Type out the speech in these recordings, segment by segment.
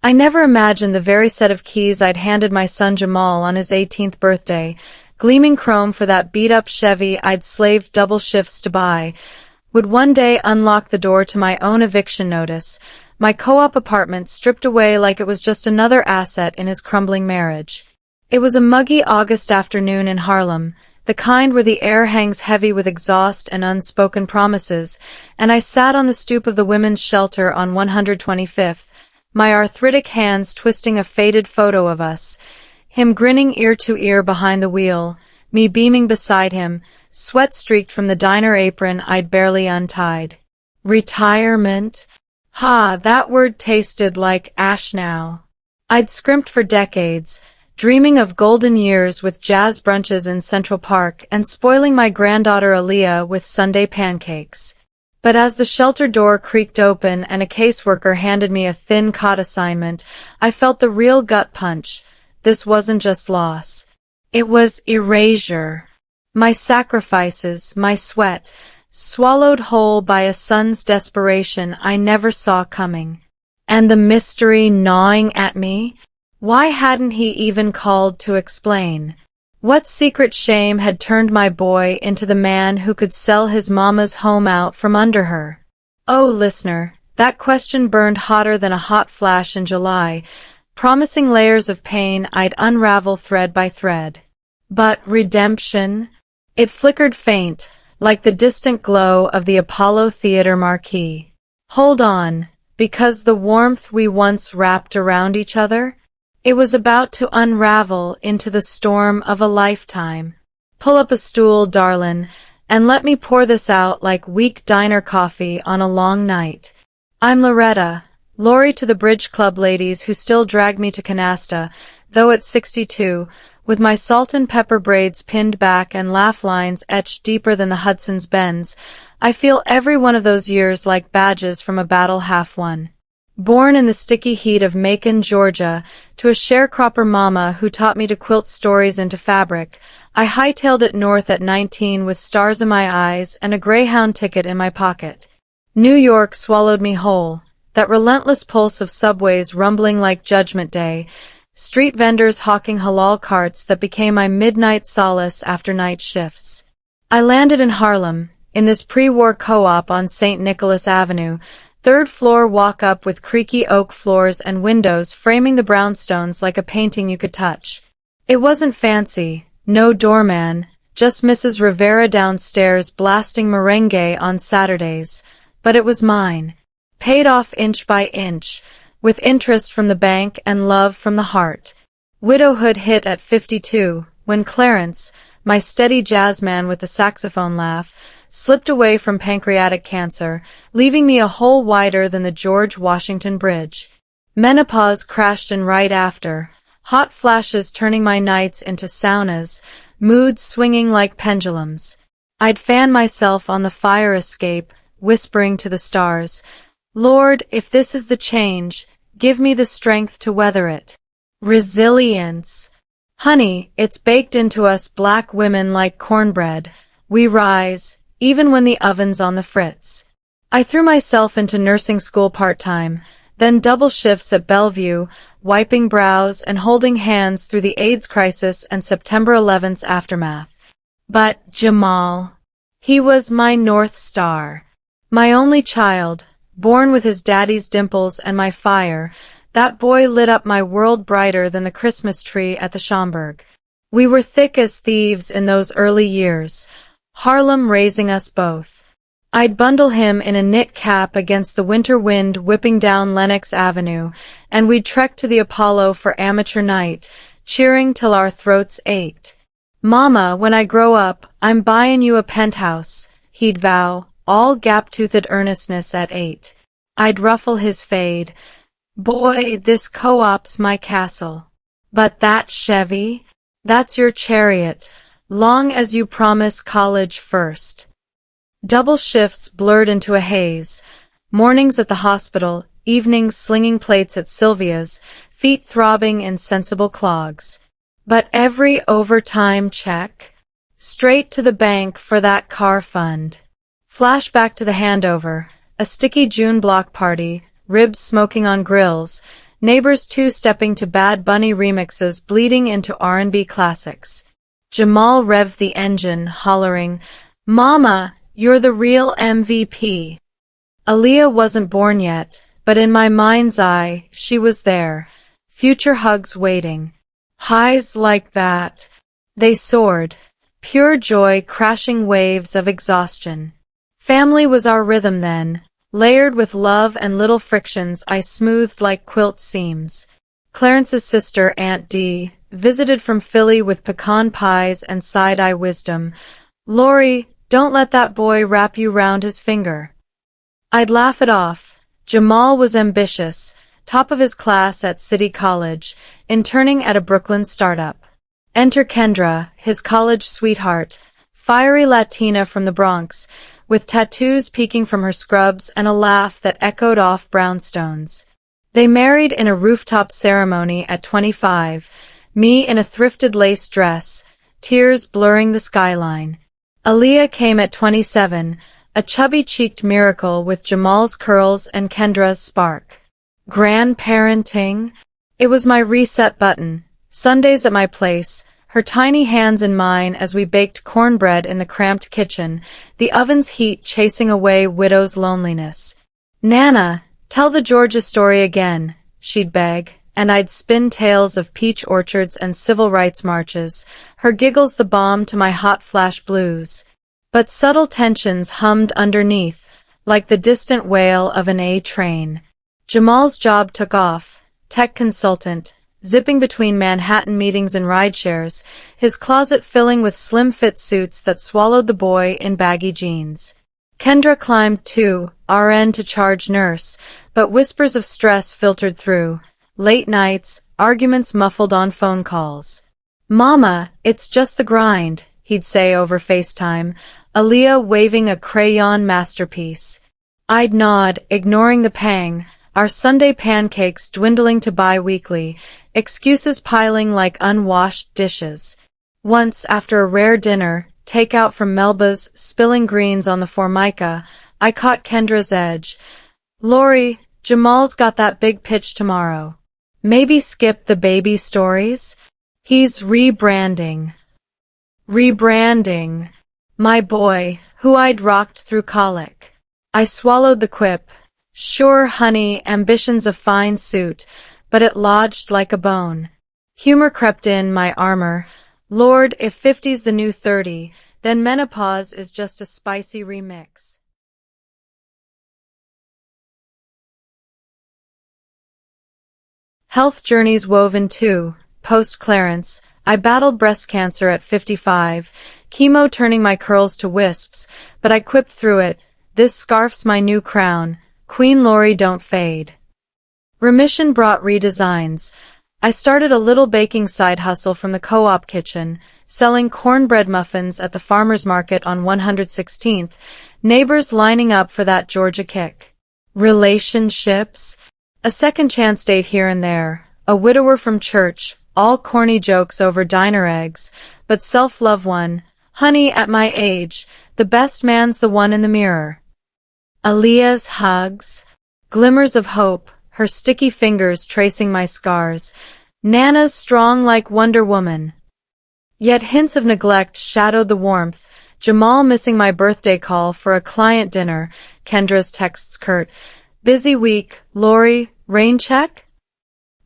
I never imagined the very set of keys I'd handed my son Jamal on his 18th birthday, gleaming chrome for that beat-up Chevy I'd slaved double shifts to buy, would one day unlock the door to my own eviction notice, my co-op apartment stripped away like it was just another asset in his crumbling marriage. It was a muggy August afternoon in Harlem, the kind where the air hangs heavy with exhaust and unspoken promises, and I sat on the stoop of the women's shelter on 125th, my arthritic hands twisting a faded photo of us, him grinning ear to ear behind the wheel, me beaming beside him, sweat streaked from the diner apron I'd barely untied. Retirement? Ha, that word tasted like ash now. I'd scrimped for decades, dreaming of golden years with jazz brunches in Central Park and spoiling my granddaughter Aaliyah with Sunday pancakes. But as the shelter door creaked open and a caseworker handed me a thin cot assignment, I felt the real gut punch. This wasn't just loss. It was erasure. My sacrifices, my sweat, swallowed whole by a son's desperation I never saw coming. And the mystery gnawing at me? Why hadn't he even called to explain? What secret shame had turned my boy into the man who could sell his mama's home out from under her? Oh, listener, that question burned hotter than a hot flash in July, promising layers of pain I'd unravel thread by thread. But redemption? It flickered faint, like the distant glow of the Apollo Theater marquee. Hold on, because the warmth we once wrapped around each other? It was about to unravel into the storm of a lifetime. Pull up a stool, darlin', and let me pour this out like weak diner coffee on a long night. I'm Loretta, Lori to the Bridge Club ladies who still drag me to canasta, though at 62, with my salt and pepper braids pinned back and laugh lines etched deeper than the Hudson's bends, I feel every one of those years like badges from a battle half won. Born in the sticky heat of Macon, Georgia, to a sharecropper mama who taught me to quilt stories into fabric, I hightailed it north at 19 with stars in my eyes and a Greyhound ticket in my pocket. New York swallowed me whole, that relentless pulse of subways rumbling like Judgment Day, street vendors hawking halal carts that became my midnight solace after night shifts. I landed in Harlem, in this pre-war co-op on St. Nicholas Avenue, third floor walk-up with creaky oak floors and windows framing the brownstones like a painting you could touch. It wasn't fancy, no doorman, just Mrs. Rivera downstairs blasting merengue on Saturdays, but it was mine, paid off inch by inch, with interest from the bank and love from the heart. Widowhood hit at 52, when Clarence, my steady jazzman with the saxophone laugh, slipped away from pancreatic cancer, leaving me a hole wider than the George Washington Bridge. Menopause crashed in right after, hot flashes turning my nights into saunas, moods swinging like pendulums. I'd fan myself on the fire escape, whispering to the stars, "Lord, if this is the change, give me the strength to weather it." Resilience. Honey, it's baked into us black women like cornbread. We rise, even when the oven's on the fritz. I threw myself into nursing school part-time, then double shifts at Bellevue, wiping brows and holding hands through the AIDS crisis and September 11th's aftermath. But Jamal, he was my North Star. My only child, born with his daddy's dimples and my fire, that boy lit up my world brighter than the Christmas tree at the Schomburg. We were thick as thieves in those early years, Harlem raising us both. I'd bundle him in a knit cap against the winter wind whipping down Lenox Avenue, and we'd trek to the Apollo for amateur night, cheering till our throats ached. "Mama, when I grow up, I'm buyin' you a penthouse," he'd vow, all gap-toothed earnestness at 8. I'd ruffle his fade. "Boy, this co-op's my castle. But that Chevy? That's your chariot, long as you promise college first." Double shifts blurred into a haze. Mornings at the hospital, evenings slinging plates at Sylvia's, feet throbbing in sensible clogs. But every overtime check? Straight to the bank for that car fund. Flashback to the handover, a sticky June block party, ribs smoking on grills, Neighbors two-stepping to Bad Bunny remixes bleeding into R&B classics. Jamal revved the engine, hollering, "Mama, you're the real MVP." Aaliyah wasn't born yet, but in my mind's eye, she was there. Future hugs waiting. Highs like that. They soared. Pure joy crashing waves of exhaustion. Family was our rhythm then, layered with love and little frictions I smoothed like quilt seams. Clarence's sister, Aunt Dee, visited from Philly with pecan pies and side-eye wisdom. "Lori, don't let that boy wrap you round his finger." I'd laugh it off. Jamal was ambitious, top of his class at City College, interning at a Brooklyn startup. Enter Kendra, his college sweetheart, fiery Latina from the Bronx, with tattoos peeking from her scrubs and a laugh that echoed off brownstones. They married in a rooftop ceremony at 25, me in a thrifted lace dress, tears blurring the skyline. Aaliyah came at 27, a chubby-cheeked miracle with Jamal's curls and Kendra's spark. Grandparenting? It was my reset button. Sundays at my place, her tiny hands in mine as we baked cornbread in the cramped kitchen, the oven's heat chasing away widow's loneliness. "Nana, tell the Georgia story again," she'd beg, and I'd spin tales of peach orchards and civil rights marches, her giggles the balm to my hot flash blues. But subtle tensions hummed underneath, like the distant wail of an A train. Jamal's job took off, tech consultant, zipping between Manhattan meetings and rideshares, his closet filling with slim-fit suits that swallowed the boy in baggy jeans. Kendra climbed too, RN to charge nurse, but whispers of stress filtered through. Late nights, arguments muffled on phone calls. "Mama, it's just the grind," he'd say over FaceTime, Aaliyah waving a crayon masterpiece. I'd nod, ignoring the pang, our Sunday pancakes dwindling to bi-weekly, excuses piling like unwashed dishes. Once, after a rare dinner, takeout from Melba's, spilling greens on the Formica, I caught Kendra's edge. "Lori, Jamal's got that big pitch tomorrow. Maybe skip the baby stories? He's rebranding." Rebranding. My boy, who I'd rocked through colic. I swallowed the quip. "Sure, honey, ambition's a fine suit, but it lodged like a bone." Humor crept in my armor. Lord, if 50's the new 30, then menopause is just a spicy remix. Health journeys woven too. Post-Clarence, I battled breast cancer at 55, chemo turning my curls to wisps, but I quipped through it. "This scarf's my new crown. Queen Lori don't fade." Remission brought redesigns. I started a little baking side hustle from the co-op kitchen, selling cornbread muffins at the farmer's market on 116th, neighbors lining up for that Georgia kick. Relationships? A second chance date here and there, a widower from church, all corny jokes over diner eggs, but self-love won. Honey, at my age, the best man's the one in the mirror. Aaliyah's hugs, glimmers of hope, her sticky fingers tracing my scars. Nana's strong like Wonder Woman. Yet hints of neglect shadowed the warmth. Jamal missing my birthday call for a client dinner. Kendra's texts curt. "Busy week, Lori, rain check?"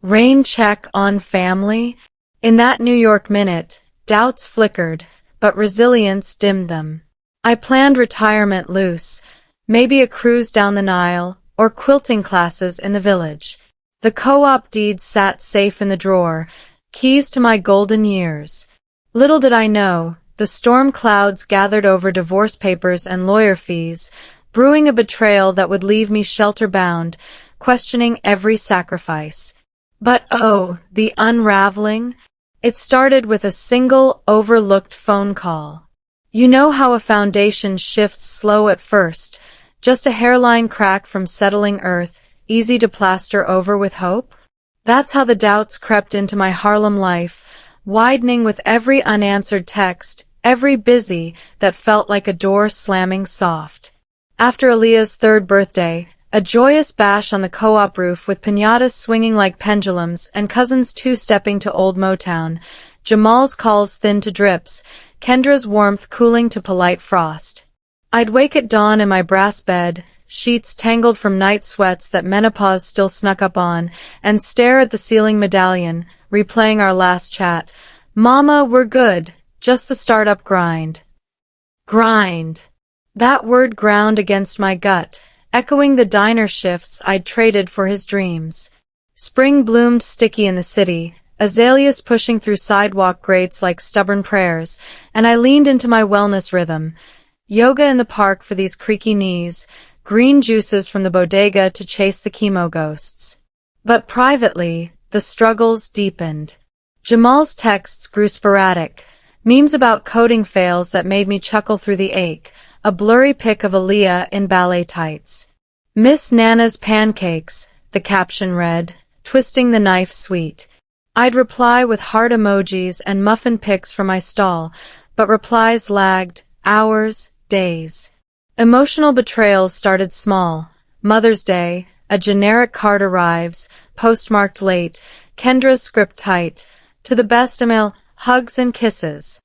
Rain check on family? In that New York minute, doubts flickered, but resilience dimmed them. I planned retirement loose, maybe a cruise down the Nile, or quilting classes in the village. The co-op deeds sat safe in the drawer, keys to my golden years. Little did I know, the storm clouds gathered over divorce papers and lawyer fees, brewing a betrayal that would leave me shelter-bound, questioning every sacrifice. But oh, the unraveling! It started with a single, overlooked phone call. You know how a foundation shifts slow at first, just a hairline crack from settling earth, easy to plaster over with hope? That's how the doubts crept into my Harlem life, widening with every unanswered text, every busy that felt like a door slamming soft. After Aaliyah's third birthday, A joyous bash on the co-op roof with piñatas swinging like pendulums and cousins two-stepping to old Motown. Jamal's calls thin to drips, Kendra's warmth cooling to polite frost. I'd wake at dawn in my brass bed, sheets tangled from night sweats that menopause still snuck up on, and stare at the ceiling medallion, replaying our last chat. Mama, we're good, just the startup grind. Grind. That word ground against my gut, echoing the diner shifts I'd traded for his dreams. Spring bloomed sticky in the city, azaleas pushing through sidewalk grates like stubborn prayers, and I leaned into my wellness rhythm. Yoga in the park for these creaky knees, green juices from the bodega to chase the chemo ghosts. But privately, the struggles deepened. Jamal's texts grew sporadic, memes about coding fails that made me chuckle through the ache, a blurry pic of Aaliyah in ballet tights. Miss Nana's pancakes, the caption read, twisting the knife sweet. I'd reply with heart emojis and muffin pics from my stall, but replies lagged, hours, days. Emotional betrayals started small. Mother's Day, a generic card arrives, postmarked late, Kendra's script tight. To the best email, hugs and kisses.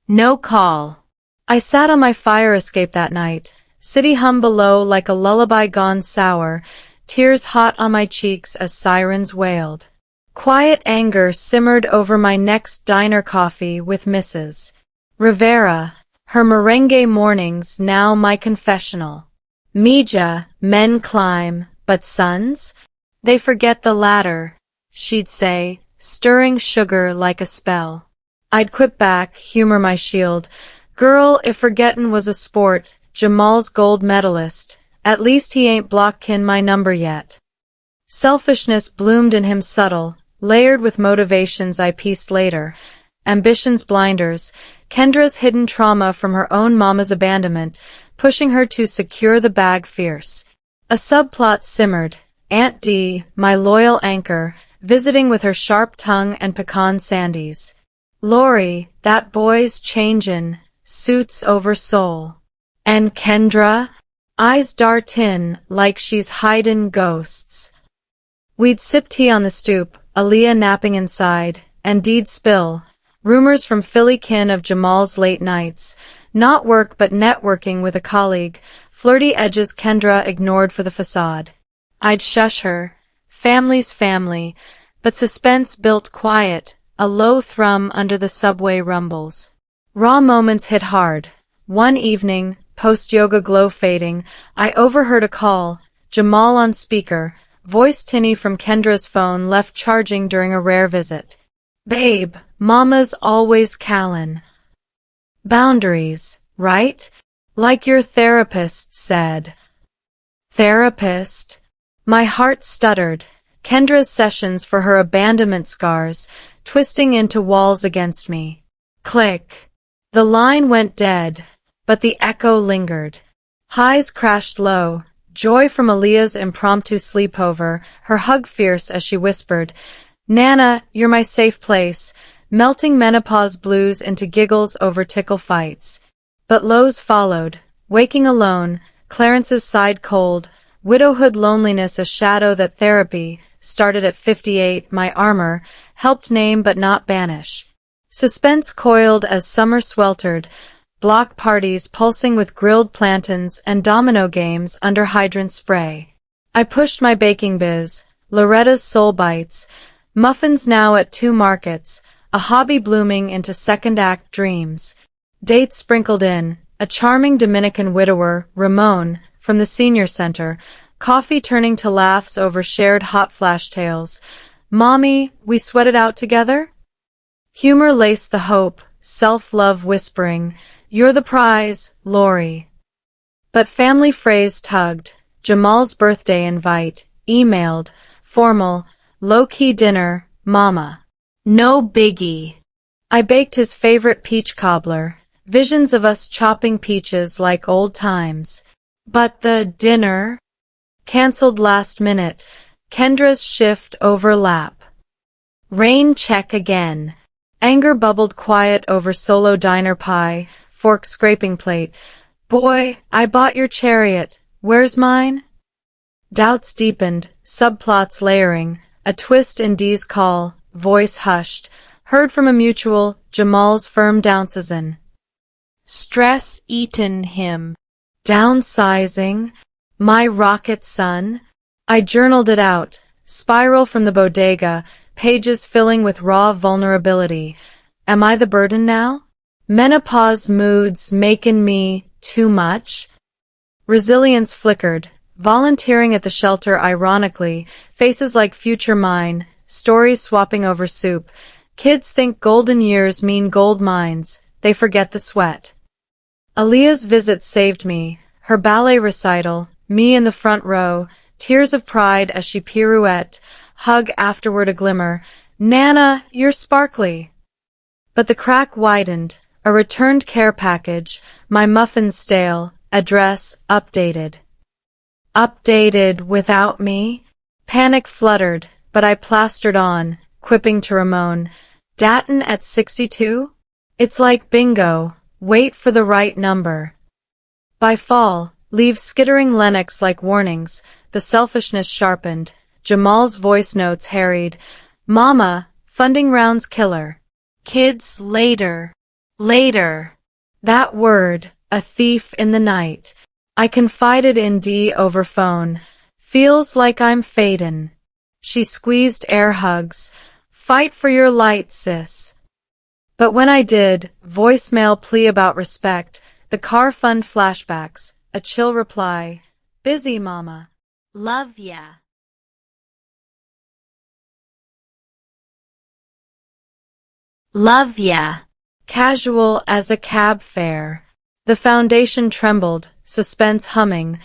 No call. I sat on my fire escape that night, city hum below like a lullaby gone sour, tears hot on my cheeks as sirens wailed. Quiet anger simmered over my next diner coffee with Mrs. Rivera, her merengue mornings now my confessional. Mija, men climb, but sons? They forget the ladder, she'd say, stirring sugar like a spell. I'd quip back, humor my shield. Girl, if forgettin' was a sport, Jamal's gold medalist. At least he ain't blockin' my number yet. Selfishness bloomed in him subtle, layered with motivations I pieced later. Ambition's blinders, Kendra's hidden trauma from her own mama's abandonment, pushing her to secure the bag fierce. A subplot simmered, Aunt D, my loyal anchor, visiting with her sharp tongue and pecan sandies. Lori, that boy's changin', suits over soul. And Kendra? Eyes dart in like she's hidin' ghosts. We'd sip tea on the stoop, Aaliyah napping inside, and Dee'd spill. Rumors from Philly kin of Jamal's late nights. Not work but networking with a colleague. Flirty edges Kendra ignored for the facade. I'd shush her. Family's family. But suspense built quiet, a low thrum under the subway rumbles. Raw moments hit hard. One evening, post-yoga glow fading, I overheard a call, Jamal on speaker, voice tinny from Kendra's phone left charging during a rare visit. Babe, mama's always callin'. Boundaries, right? Like your therapist said. Therapist? My heart stuttered. Kendra's sessions for her abandonment scars, twisting into walls against me. Click. The line went dead, but the echo lingered. Highs crashed low, joy from Aaliyah's impromptu sleepover, her hug fierce as she whispered, Nana, you're my safe place, melting menopause blues into giggles over tickle fights. But lows followed, waking alone, Clarence's side cold, widowhood loneliness a shadow that therapy, started at 58, my armor, helped name but not banish. Suspense coiled as summer sweltered, block parties pulsing with grilled plantains and domino games under hydrant spray. I pushed my baking biz, Loretta's Soul Bites, muffins now at 2 markets, a hobby blooming into second-act dreams. Dates sprinkled in, a charming Dominican widower, Ramon, from the senior center, coffee turning to laughs over shared hot flash tales. Mommy, we sweated out together? Humor laced the hope, self-love whispering, you're the prize, Lori. But family phrase tugged, Jamal's birthday invite, emailed, formal, low-key dinner, mama. No biggie. I baked his favorite peach cobbler, visions of us chopping peaches like old times. But the dinner? Cancelled last minute, Kendra's shift overlap. Rain check again. Anger bubbled quiet over solo diner pie, fork scraping plate. Boy, I bought your chariot. Where's mine? Doubts deepened, subplots layering, a twist in Dee's call, voice hushed, heard from a mutual, Jamal's firm downsizing. Stress eaten him. Downsizing? My rocket son? I journaled it out, spiral from the bodega, pages filling with raw vulnerability. Am I the burden now? Menopause moods making me too much? Resilience flickered, volunteering at the shelter ironically, faces like future mine, stories swapping over soup. Kids think golden years mean gold mines, they forget the sweat. Aaliyah's visit saved me, her ballet recital, me in the front row, tears of pride as she pirouette, hug afterward a glimmer. Nana, you're sparkly. But the crack widened, a returned care package, my muffins stale, address updated. Updated without me? Panic fluttered, but I plastered on, quipping to Ramon. Datton at 62? It's like bingo, wait for the right number. By fall, leave skittering Lennox like warnings, the selfishness sharpened. Jamal's voice notes harried. Mama, funding rounds killer. Kids later. Later. That word, a thief in the night. I confided in Dee over phone. Feels like I'm fadin'. She squeezed air hugs. Fight for your light, sis. But when I did, voicemail plea about respect, the car fund flashbacks, a chill reply. Busy, mama. Love ya. Love ya. Casual as a cab fare. The foundation trembled, suspense humming.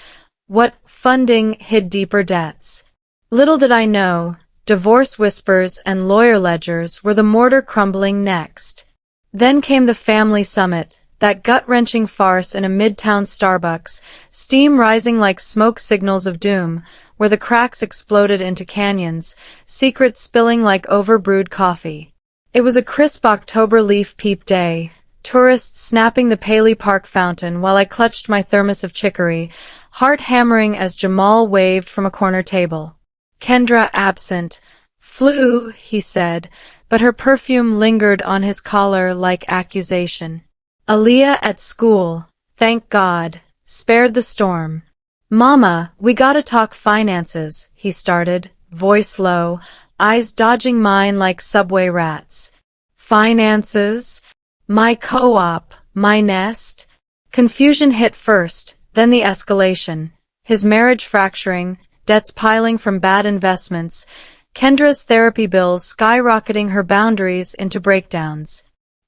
What funding hid deeper debts? Little did I know, divorce whispers and lawyer ledgers were the mortar crumbling next. Then came the family summit, that gut-wrenching farce in a midtown Starbucks, steam rising like smoke signals of doom, where the cracks exploded into canyons, secrets spilling like overbrewed coffee. It was a crisp October leaf peep day, tourists snapping the Paley Park fountain while I clutched my thermos of chicory, heart hammering as Jamal waved from a corner table. Kendra absent. Flu, he said, but her perfume lingered on his collar like accusation. Aaliyah at school, thank God, spared the storm. Mama, we gotta talk finances, he started, voice low, eyes dodging mine like subway rats. Finances? My co-op, my nest? Confusion hit first, then the escalation. His marriage fracturing, debts piling from bad investments, Kendra's therapy bills skyrocketing her boundaries into breakdowns.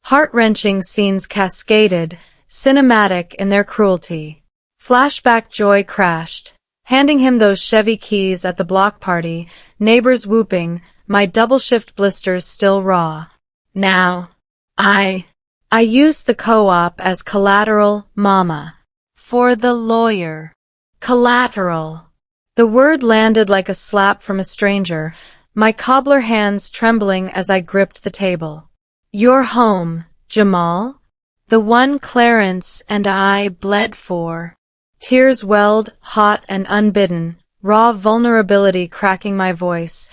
Heart-wrenching scenes cascaded, cinematic in their cruelty. Flashback joy crashed, handing him those Chevy keys at the block party, neighbors whooping, my double-shift blisters still raw. Now, I used the co-op as collateral, mama. For the lawyer. Collateral. The word landed like a slap from a stranger, my cobbler hands trembling as I gripped the table. You're home, Jamal? The one Clarence and I bled for. Tears welled, hot and unbidden, raw vulnerability cracking my voice.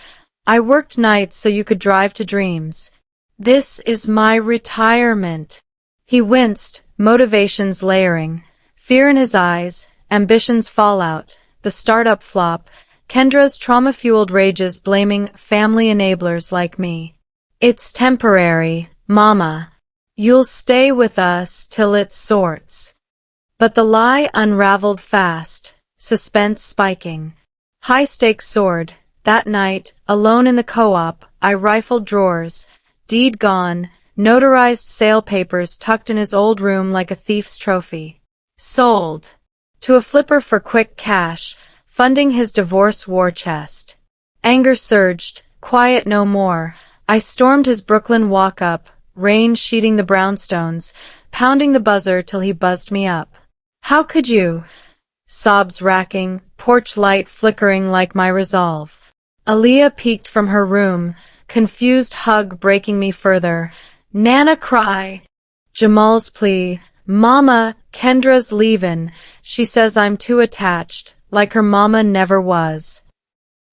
I worked nights so you could drive to dreams. This is my retirement. He winced, motivations layering, fear in his eyes, ambitions fallout, the startup flop, Kendra's trauma-fueled rages blaming family enablers like me. It's temporary, mama. You'll stay with us till it sorts. But the lie unraveled fast, suspense spiking. High stakes soared. That night, alone in the co-op, I rifled drawers, deed gone, notarized sale papers tucked in his old room like a thief's trophy. Sold. To a flipper for quick cash, funding his divorce war chest. Anger surged, quiet no more. I stormed his Brooklyn walk-up, rain sheeting the brownstones, pounding the buzzer till he buzzed me up. How could you? Sobs racking, porch light flickering like my resolve. Aaliyah peeked from her room, confused hug breaking me further. Nana cry. Jamal's plea. Mama, Kendra's leavin'. She says I'm too attached. like her mama never was.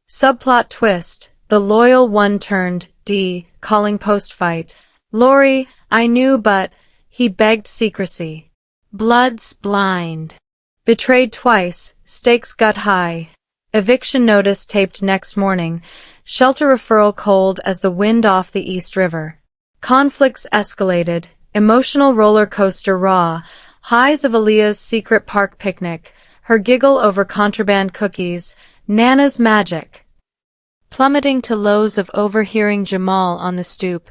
Subplot twist, the loyal one turned D, calling post-fight. Lori, I knew but, he begged secrecy. Blood's blind. Betrayed twice, stakes gut high. Eviction notice taped next morning. Shelter referral cold as the wind off the East River. Conflicts escalated. Emotional roller coaster raw. Highs of Aaliyah's secret park picnic. Her giggle over contraband cookies. Nana's magic. Plummeting to lows of overhearing Jamal on the stoop.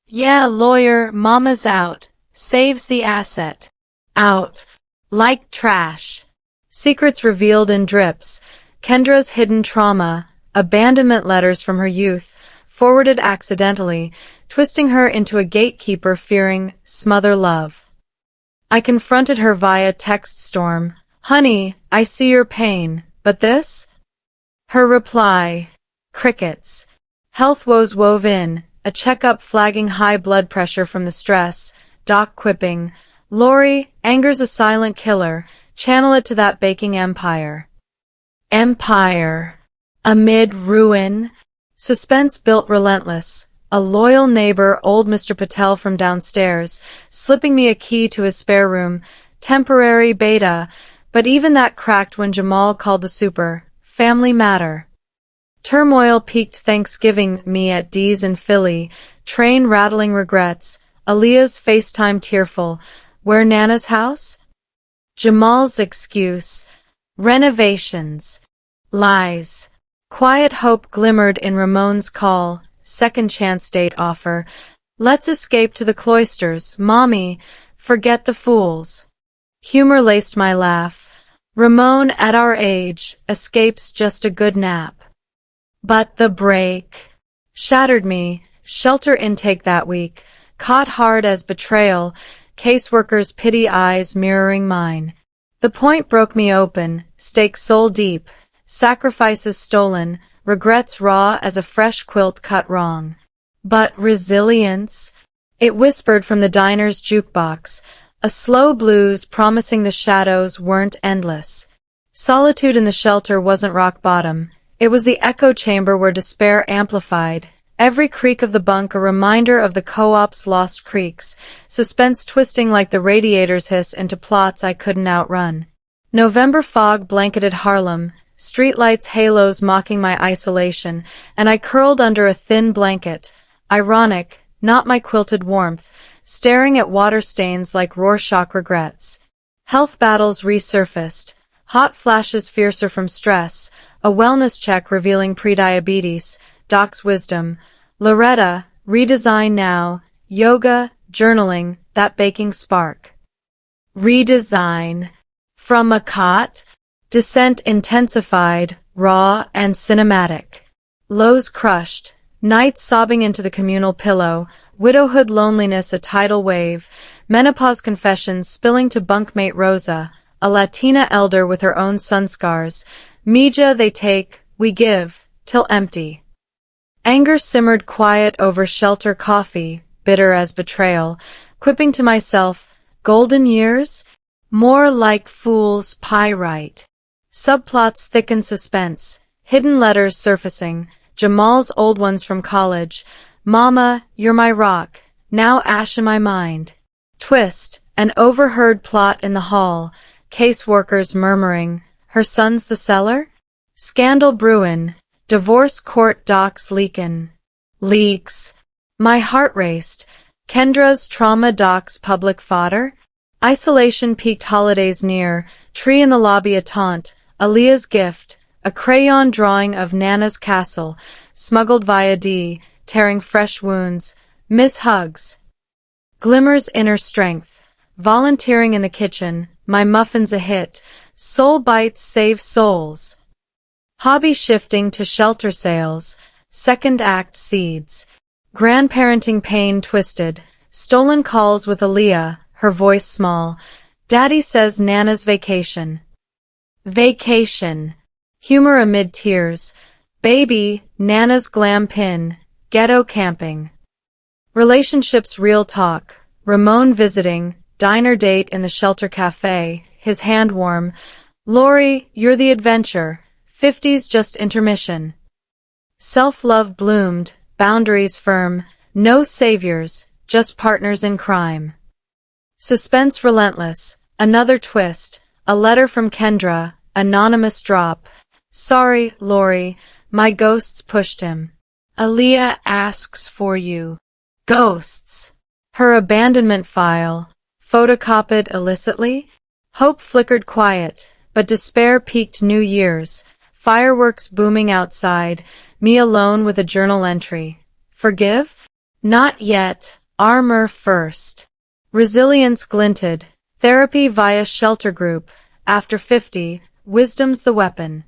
Yeah, lawyer, mama's out. Saves the asset. Out. Like trash. Secrets revealed in drips. Kendra's hidden trauma. Abandonment letters from her youth. Forwarded accidentally. Twisting her into a gatekeeper fearing smother love. I confronted her via text storm. Honey, I see your pain, but this? Her reply. Crickets. Health woes wove in. A checkup flagging high blood pressure from the stress. Doc quipping. Lori, anger's a silent killer. Channel it to that baking empire. Empire. Amid ruin. Suspense built relentless. A loyal neighbor, old Mr. Patel from downstairs, slipping me a key to his spare room. Temporary beta. But even that cracked when Jamal called the super. Family matter. Turmoil peaked Thanksgiving me at D's in Philly. Train rattling regrets. Aaliyah's FaceTime tearful. Where Nana's house? Jamal's excuse. Renovations. Lies. Quiet hope glimmered in Ramon's call. Second chance date offer. Let's escape to the cloisters. Mommy, forget the fools. Humor laced my laugh. Ramon, at our age, escapes just a good nap. But the break shattered me. Shelter intake that week. Caught hard as betrayal. Caseworkers' pity eyes mirroring mine. The point broke me open. Stakes soul deep. Sacrifices stolen. Regrets raw as a fresh quilt cut wrong. But resilience? It whispered from the diner's jukebox. A slow blues promising the shadows weren't endless. Solitude in the shelter wasn't rock bottom. It was the echo chamber where despair amplified. Every creak of the bunk a reminder of the co-op's lost creaks, suspense twisting like the radiator's hiss into plots I couldn't outrun. November fog blanketed Harlem, streetlights halos mocking my isolation, and I curled under a thin blanket, ironic, not my quilted warmth, staring at water stains like Rorschach regrets. Health battles resurfaced, hot flashes fiercer from stress, a wellness check revealing prediabetes, doc's wisdom, Loretta, redesign now, yoga, journaling, that baking spark. Redesign. From a cot, descent intensified, raw and cinematic. Lows crushed, nights sobbing into the communal pillow, widowhood loneliness a tidal wave, menopause confessions spilling to bunkmate Rosa, a Latina elder with her own sun scars. Mija they take, we give, till empty. Anger simmered quiet over shelter coffee, bitter as betrayal, quipping to myself, golden years? More like fool's pyrite. Subplots thicken suspense, hidden letters surfacing, Jamal's old ones from college. Mama, you're my rock, now ash in my mind. Twist, an overheard plot in the hall, caseworkers murmuring, her son's the seller? Scandal brewin'. Divorce court docs leakin'. Leaks. My heart raced. Kendra's trauma docs public fodder? Isolation peaked holidays near. Tree in the lobby a taunt. Aaliyah's gift. A crayon drawing of Nana's castle. Smuggled via D. Tearing fresh wounds. Miss hugs. Glimmers inner strength. Volunteering in the kitchen. My muffins a hit. Soul bites save souls. Hobby shifting to shelter sales, second act seeds, grandparenting pain twisted, stolen calls with Aaliyah, her voice small, Daddy says Nana's vacation. Vacation. Humor amid tears, baby, Nana's glam pin, ghetto camping. Relationships real talk, Ramon visiting, diner date in the shelter cafe, his hand warm, Lori, you're the adventure. 50's just intermission. Self-love bloomed, boundaries firm, no saviors, just partners in crime. Suspense relentless, another twist, a letter from Kendra, anonymous drop. Sorry, Lori, my ghosts pushed him. Aaliyah asks for you. Ghosts. Her abandonment file, photocopied illicitly? Hope flickered quiet, but despair peaked New Year's. Fireworks booming outside, me alone with a journal entry. Forgive? Not yet. Armor first. Resilience glinted. Therapy via shelter group. After 50, wisdom's the weapon.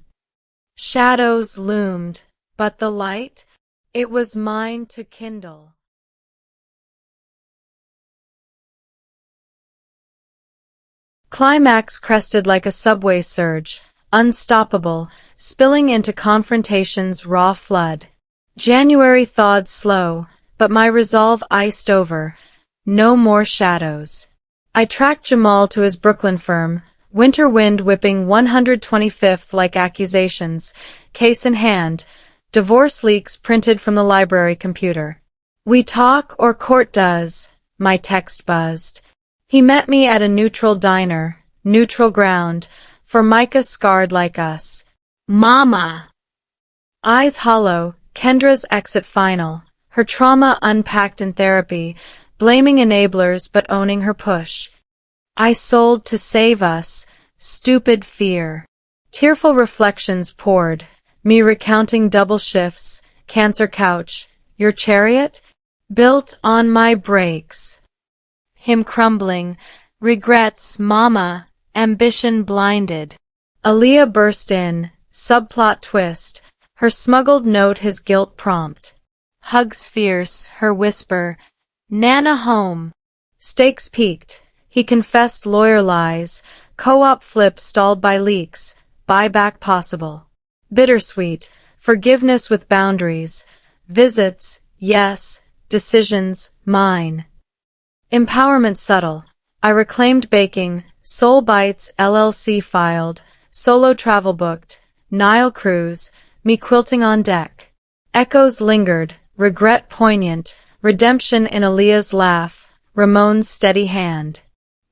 Shadows loomed, but the light? It was mine to kindle. Climax crested like a subway surge, unstoppable, spilling into confrontation's raw flood. January thawed slow, but my resolve iced over. No more shadows. I tracked Jamal to his Brooklyn firm, winter wind whipping 125th like accusations, case in hand, divorce leaks printed from the library computer. We talk or court does, my text buzzed. He met me at a neutral diner, neutral ground, Formica scarred like us. Mama! Eyes hollow, Kendra's exit final, her trauma unpacked in therapy, blaming enablers but owning her push. I sold to save us, stupid fear. Tearful reflections poured, me recounting double shifts, cancer couch, your chariot? Built on my brakes. Him crumbling, regrets, mama, ambition blinded. Aaliyah burst in, subplot twist, her smuggled note his guilt prompt. Hugs fierce, her whisper, Nana home. Stakes peaked, he confessed lawyer lies, co-op flip stalled by leaks, buyback possible. Bittersweet, forgiveness with boundaries, visits, yes, decisions, mine. Empowerment subtle. I reclaimed baking, Soul Bites LLC filed, solo travel booked, Nile cruise, me quilting on deck. Echoes lingered, regret poignant, redemption in Aaliyah's laugh, Ramon's steady hand.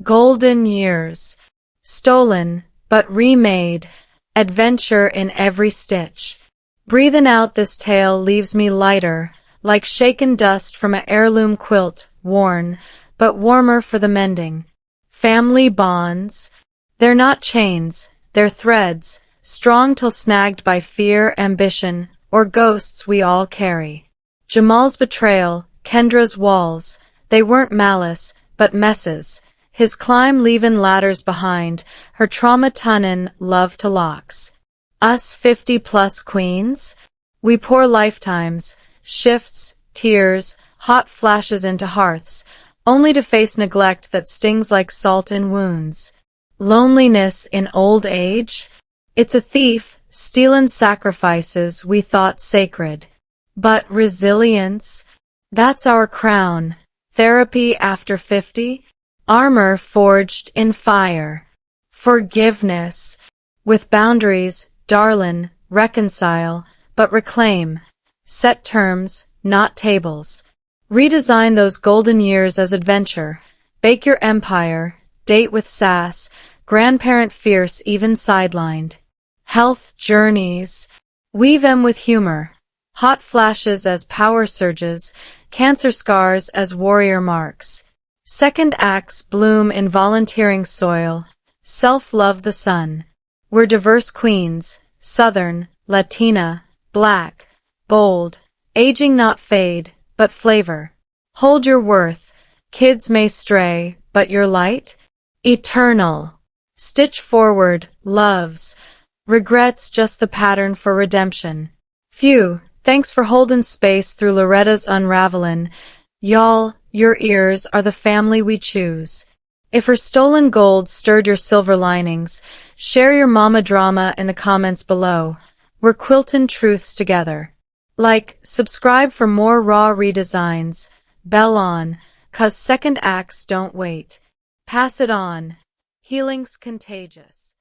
Golden years. Stolen, but remade, adventure in every stitch. Breathing out this tale leaves me lighter, like shaken dust from an heirloom quilt, worn, but warmer for the mending. Family bonds. They're not chains, they're threads, strong till snagged by fear, ambition, or ghosts we all carry. Jamal's betrayal, Kendra's walls, they weren't malice, but messes. His climb leaving ladders behind, her trauma tunnin' love to locks. Us 50-plus queens? We pour lifetimes, shifts, tears, hot flashes into hearths, only to face neglect that stings like salt in wounds. Loneliness in old age? It's a thief, stealin' sacrifices we thought sacred. But resilience? That's our crown. Therapy after 50? Armor forged in fire. Forgiveness. With boundaries, darlin', reconcile, but reclaim. Set terms, not tables. Redesign those golden years as adventure. Bake your empire, date with sass, grandparent fierce even sidelined. Health journeys. Weave 'em with humor. Hot flashes as power surges, cancer scars as warrior marks. Second acts bloom in volunteering soil, self-love the sun. We're diverse queens, Southern, Latina, Black, bold, aging not fade, but flavor. Hold your worth, kids may stray, but your light? Eternal. Stitch forward, loves, regrets just the pattern for redemption. Phew, thanks for holding space through Loretta's unravelin'. Y'all, your ears are the family we choose. If her stolen gold stirred your silver linings, share your mama drama in the comments below. We're quiltin' truths together. Like, subscribe for more raw redesigns. Bell on, 'cause second acts don't wait. Pass it on. Healing's contagious.